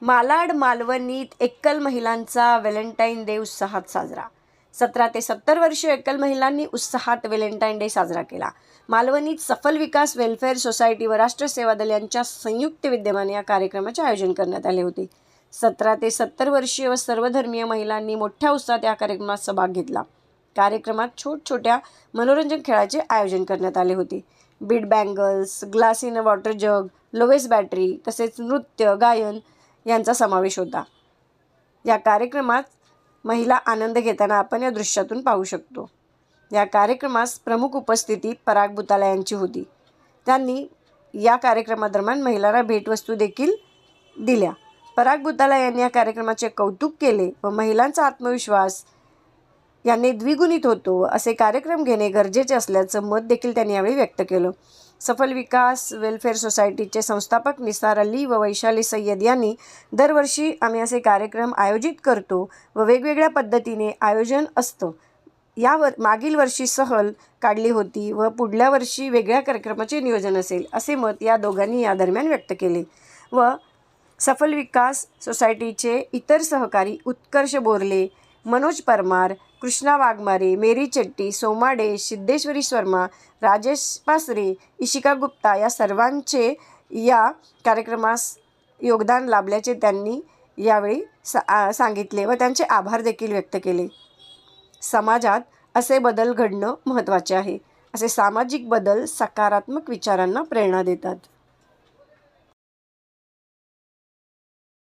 मालाड मालवणीत एकल महिलांचा Valentine day उत्साहात साजरा. 17 ते 70 वर्षीय एकल महिलांनी उत्साहात व्हॅलेंटाईन डे साजरा केला. मालवणीत सफल विकास वेलफेअर सोसायटी व राष्ट्र सेवा दल यांच्या संयुक्त विद्यमाने या कार्यक्रमाचे आयोजन करण्यात आले होते. 17 ते 70 वर्षीय व सर्वधर्मीय महिलांनी मोठ्या उत्साहात या कार्यक्रमात सहभाग घेतला. कार्यक्रमात छोट्या मनोरंजन खेळाचे आयोजन करण्यात आले होते. Beed bangles, glass in a water जग, लोवेस बॅटरी तसेच नृत्य, गायन यांचा समावेश होता. या कार्यक्रमात महिला आनंद घेताना आपण या दृश्यातून पाहू शकतो. या कार्यक्रमास प्रमुख उपस्थिती पराग बुताला यांची होती. त्यांनी या कार्यक्रमादरम्यान महिलांना भेटवस्तू देखील दिल्या. पराग बुताला यांनी या कार्यक्रमाचे कौतुक केले व महिलांचा आत्मविश्वास याने द्विगुणित होतो असे कार्यक्रम घेणे गरजेचे असल्याचं मत देखील त्यांनी यावेळी व्यक्त केलं. सफल विकास वेलफेअर सोसायटीचे संस्थापक निसार अली व वैशाली सय्यद यांनी दरवर्षी आम्ही असे कार्यक्रम आयोजित करतो व वेगवेगळ्या पद्धतीने आयोजन असतं. मागील वर्षी सहल काढली होती व पुढल्या वर्षी वेगळ्या कार्यक्रमाचे नियोजन असेल असे मत या दोघांनी या दरम्यान व्यक्त केले. व सफल विकास सोसायटीचे इतर सहकारी उत्कर्ष बोरले, मनोज परमार, कृष्णा वाघमारे, मेरी चेट्टी, सोमा डे, सिद्धेश्वरी स्वर्मा, राजेश पासरे, इशिका गुप्ता या सर्वांचे या कार्यक्रमास योगदान लाभल्याचे त्यांनी यावेळी सांगितले व त्यांचे आभार देखील व्यक्त केले. समाजात असे बदल घडणं महत्त्वाचे आहे. असे सामाजिक बदल सकारात्मक विचारांना प्रेरणा देतात.